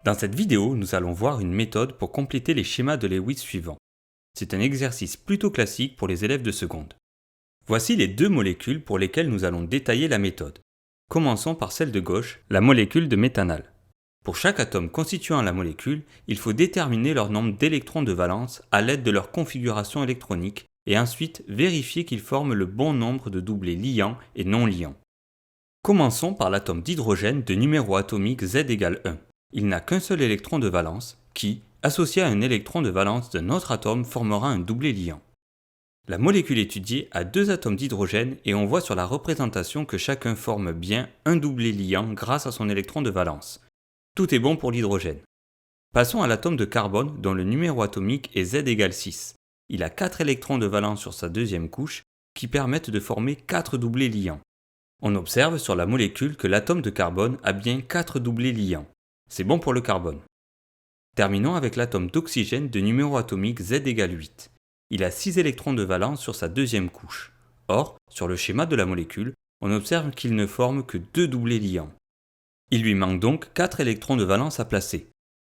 Dans cette vidéo, nous allons voir une méthode pour compléter les schémas de Lewis suivants. C'est un exercice plutôt classique pour les élèves de seconde. Voici les deux molécules pour lesquelles nous allons détailler la méthode. Commençons par celle de gauche, la molécule de méthanal. Pour chaque atome constituant la molécule, il faut déterminer leur nombre d'électrons de valence à l'aide de leur configuration électronique et ensuite vérifier qu'ils forment le bon nombre de doublés liants et non liants. Commençons par l'atome d'hydrogène de numéro atomique Z égale 1. Il n'a qu'un seul électron de valence qui, associé à un électron de valence d'un autre atome, formera un doublé liant. La molécule étudiée a deux atomes d'hydrogène et on voit sur la représentation que chacun forme bien un doublé liant grâce à son électron de valence. Tout est bon pour l'hydrogène. Passons à l'atome de carbone dont le numéro atomique est Z égale 6. Il a 4 électrons de valence sur sa deuxième couche qui permettent de former 4 doublés liants. On observe sur la molécule que l'atome de carbone a bien 4 doublés liants. C'est bon pour le carbone. Terminons avec l'atome d'oxygène de numéro atomique Z égale 8. Il a 6 électrons de valence sur sa deuxième couche. Or, sur le schéma de la molécule, on observe qu'il ne forme que 2 doublés liants. Il lui manque donc 4 électrons de valence à placer.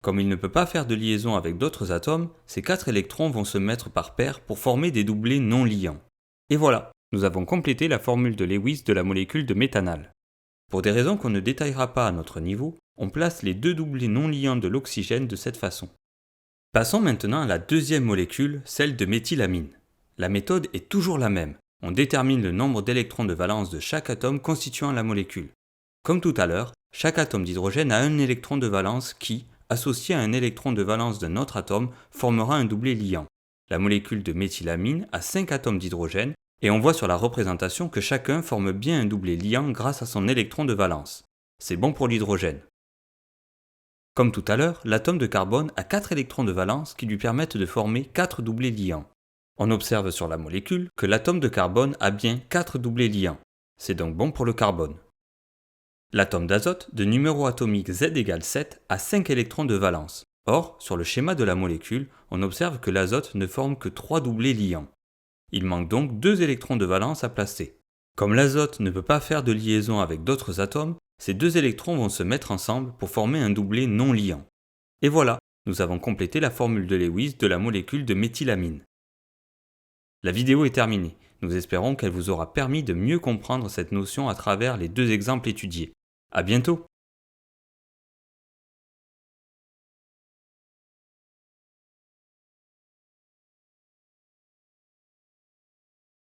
Comme il ne peut pas faire de liaison avec d'autres atomes, ces 4 électrons vont se mettre par paire pour former des doublés non liants. Et voilà, nous avons complété la formule de Lewis de la molécule de méthanal. Pour des raisons qu'on ne détaillera pas à notre niveau, on place les deux doublés non liants de l'oxygène de cette façon. Passons maintenant à la deuxième molécule, celle de méthylamine. La méthode est toujours la même. On détermine le nombre d'électrons de valence de chaque atome constituant la molécule. Comme tout à l'heure, chaque atome d'hydrogène a un électron de valence qui, associé à un électron de valence d'un autre atome, formera un doublé liant. La molécule de méthylamine a 5 atomes d'hydrogène et on voit sur la représentation que chacun forme bien un doublé liant grâce à son électron de valence. C'est bon pour l'hydrogène. Comme tout à l'heure, l'atome de carbone a 4 électrons de valence qui lui permettent de former 4 doublés liants. On observe sur la molécule que l'atome de carbone a bien 4 doublés liants. C'est donc bon pour le carbone. L'atome d'azote de numéro atomique Z égale 7 a 5 électrons de valence. Or, sur le schéma de la molécule, on observe que l'azote ne forme que 3 doublés liants. Il manque donc 2 électrons de valence à placer. Comme l'azote ne peut pas faire de liaison avec d'autres atomes, ces deux électrons vont se mettre ensemble pour former un doublé non liant. Et voilà, nous avons complété la formule de Lewis de la molécule de méthylamine. La vidéo est terminée. Nous espérons qu'elle vous aura permis de mieux comprendre cette notion à travers les deux exemples étudiés. À bientôt!